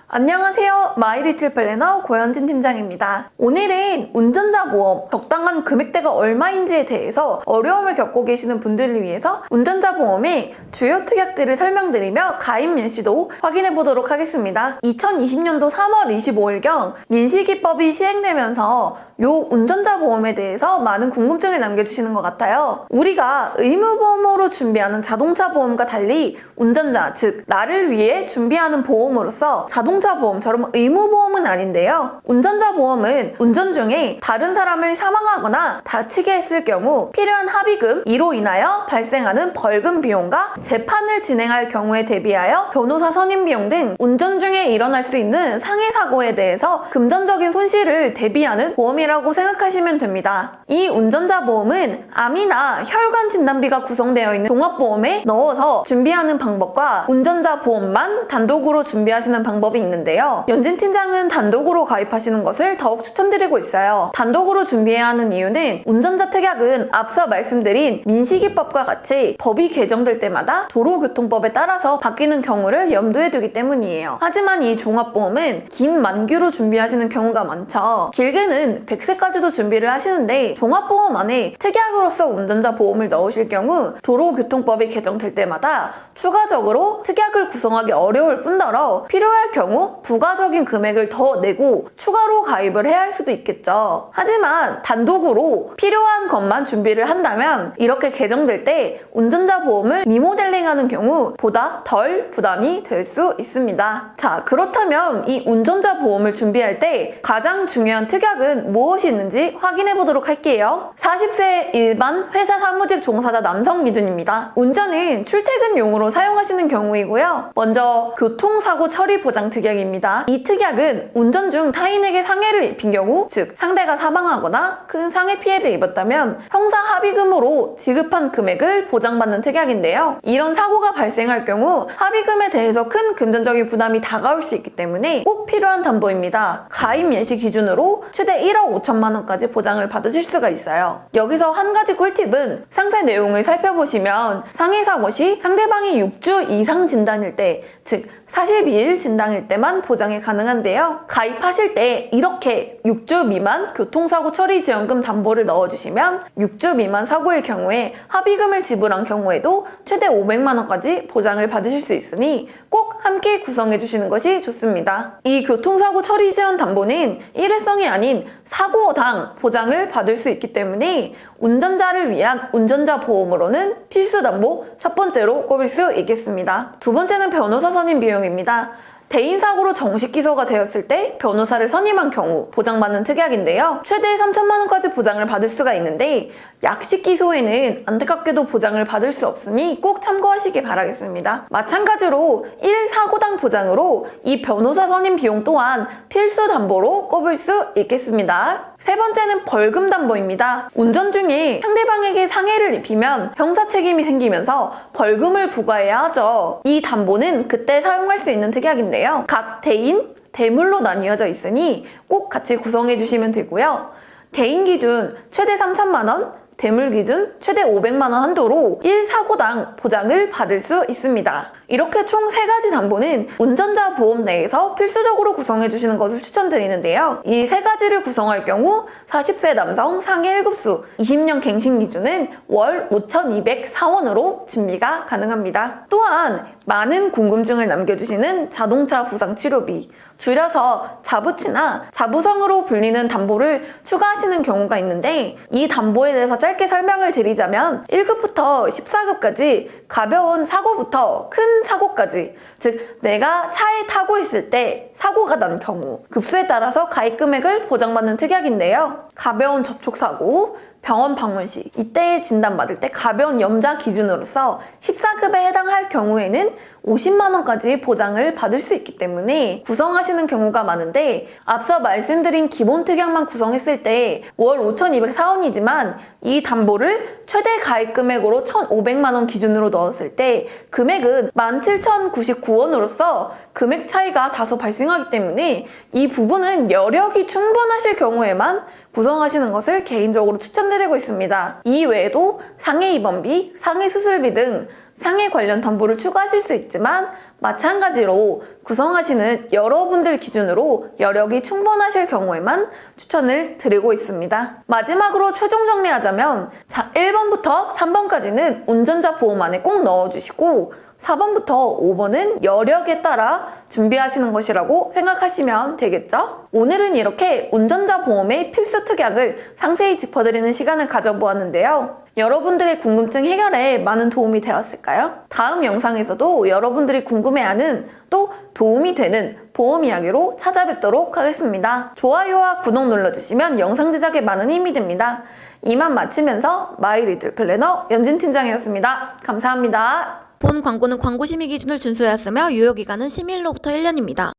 안녕하세요. 마이리틀 플래너 고현진 팀장입니다. 오늘은 운전자 보험 적당한 금액대가 얼마인지에 대해서 어려움을 겪고 계시는 분들을 위해서 운전자 보험의 주요 특약들을 설명드리며 가입 연시도 확인해 보도록 하겠습니다. 2020년도 3월 25일경 민식이법이 시행되면서 요 운전자 보험에 대해서 많은 궁금증을 남겨주시는 것 같아요. 우리가 의무보험으로 준비하는 자동차 보험과 달리 운전자, 즉 나를 위해 준비하는 보험으로서 자동차 보험처럼 의무보험은 아닌데요. 운전자 보험은 운전 중에 다른 사람을 사망하거나 다치게 했을 경우 필요한 합의금, 이로 인하여 발생하는 벌금 비용과 재판을 진행할 경우에 대비하여 변호사 선임 비용 등 운전 중에 일어날 수 있는 상해 사고에 대해서 금전적인 손실을 대비하는 보험이라고 생각하시면 됩니다. 이 운전자 보험은 암이나 혈관 진단비가 구성되어 있는 종합보험에 넣어서 준비하는 방법과 운전자 보험만 단독으로 준비하시는 방법이 있는데요. 연진 팀장은 단독으로 가입하시는 것을 더욱 추천드리고 있어요. 단독으로 준비해야 하는 이유는 운전자 특약은 앞서 말씀드린 민식이법과 같이 법이 개정될 때마다 도로교통법에 따라서 바뀌는 경우를 염두에 두기 때문이에요. 하지만 이 종합보험은 긴 만기로 준비하시는 경우가 많죠. 길게는 100세까지도 준비를 하시는데 종합보험 안에 특약으로서 운전자 보험을 넣으실 경우 도로교통법이 개정될 때마다 추가적으로 특약을 구성하기 어려울 뿐더러 필요할 경우 부가적인 금액을 더 내고 추가로 가입을 해야 할 수도 있겠죠. 하지만 단독으로 필요한 것만 준비를 한다면 이렇게 개정될 때 운전자 보험을 리모델링하는 경우 보다 덜 부담이 될 수 있습니다. 자, 그렇다면 이 운전자 보험을 준비할 때 가장 중요한 특약은 무엇이 있는지 확인해 보도록 할게요. 40세 일반 회사 사무직 종사자 남성 기준입니다. 운전은 출퇴근용으로 사용하시는 경우이고요. 먼저 교통사고 처리 보장 특약입니다. 이 특약은 운전 중 타인에게 상해를 입힌 경우, 즉 상대가 사망하거나 큰 상해 피해를 입었다면 형사 합의금으로 지급한 금액을 보장받는 특약인데요. 이런 사고가 발생할 경우 합의금에 대해서 큰 금전적인 부담이 다가올 수 있기 때문에 꼭 필요한 담보입니다. 가입 예시 기준으로 최대 1억 5천만 원까지 보장을 받으실 수가 있어요. 여기서 한 가지 꿀팁은 상세 내용을 살펴보시면 상해 사고 시 상대방이 6주 이상 진단일 때, 즉 42일 진단일 때만 보장이 가능한데요. 가입하실 때 이렇게 6주 미만 교통사고 처리 지원금 담보를 넣어주시면 6주 미만 사고일 경우에 합의금을 지불한 경우에도 최대 500만 원까지 보장을 받으실 수 있으니 꼭 함께 구성해 주시는 것이 좋습니다. 이 교통사고 처리 지원 담보는 일회성이 아닌 사고당 보장을 받을 수 있기 때문에 운전자를 위한 운전자 보험으로는 필수 담보 첫 번째로 꼽을 수 있겠습니다. 두 번째는 변호사 선임 비용입니다. 대인 사고로 정식 기소가 되었을 때 변호사를 선임한 경우 보장받는 특약인데요. 최대 3천만 원까지 보장을 받을 수가 있는데 약식 기소에는 안타깝게도 보장을 받을 수 없으니 꼭 참고하시기 바라겠습니다. 마찬가지로 1사고당 보장으로 이 변호사 선임 비용 또한 필수 담보로 꼽을 수 있겠습니다. 세 번째는 벌금 담보입니다. 운전 중에 상대방에게 상해를 입히면 형사 책임이 생기면서 벌금을 부과해야 하죠. 이 담보는 그때 사용할 수 있는 특약인데요. 각 대인, 대물로 나뉘어져 있으니 꼭 같이 구성해 주시면 되고요. 대인 기준 최대 3천만 원, 대물 기준 최대 500만 원 한도로 1사고당 보장을 받을 수 있습니다. 이렇게 총 3가지 담보는 운전자 보험 내에서 필수적으로 구성해 주시는 것을 추천드리는데요. 이 3가지를 구성할 경우 40세 남성 상해 1급수 20년 갱신 기준은 월 5,204원으로 준비가 가능합니다. 또한 많은 궁금증을 남겨주시는 자동차 부상 치료비, 줄여서 자부치나 자부성으로 불리는 담보를 추가하시는 경우가 있는데 이 담보에 대해서 짧게 설명을 드리자면 1급부터 14급까지 가벼운 사고부터 큰 사고까지, 즉 내가 차에 타고 있을 때 사고가 난 경우 급수에 따라서 가입 금액을 보장받는 특약인데요. 가벼운 접촉사고, 병원 방문 시 이때 진단받을 때 가벼운 염자 기준으로서 14급에 해당할 경우에는 50만 원까지 보장을 받을 수 있기 때문에 구성하시는 경우가 많은데 앞서 말씀드린 기본 특약만 구성했을 때 월 5,204원이지만 이 담보를 최대 가입 금액으로 1,500만 원 기준으로 넣었을 때 금액은 17,099원으로서 금액 차이가 다소 발생하기 때문에 이 부분은 여력이 충분하실 경우에만 구성하시는 것을 개인적으로 추천드리고 있습니다. 이 외에도 상해 입원비, 상해 수술비 등 상해 관련 담보를 추가하실 수 있지만 마찬가지로 구성하시는 여러분들 기준으로 여력이 충분하실 경우에만 추천을 드리고 있습니다. 마지막으로 최종 정리하자면 1번부터 3번까지는 운전자 보험 안에 꼭 넣어주시고 4번부터 5번은 여력에 따라 준비하시는 것이라고 생각하시면 되겠죠? 오늘은 이렇게 운전자 보험의 필수 특약을 상세히 짚어드리는 시간을 가져보았는데요. 여러분들의 궁금증 해결에 많은 도움이 되었을까요? 다음 영상에서도 여러분들이 궁금해하는 또 도움이 되는 보험 이야기로 찾아뵙도록 하겠습니다. 좋아요와 구독 눌러주시면 영상 제작에 많은 힘이 됩니다. 이만 마치면서 마이 리틀 플래너 연진 팀장이었습니다. 감사합니다. 본 광고는 광고 심의 기준을 준수하였으며 유효기간은 심의일로부터 1년입니다.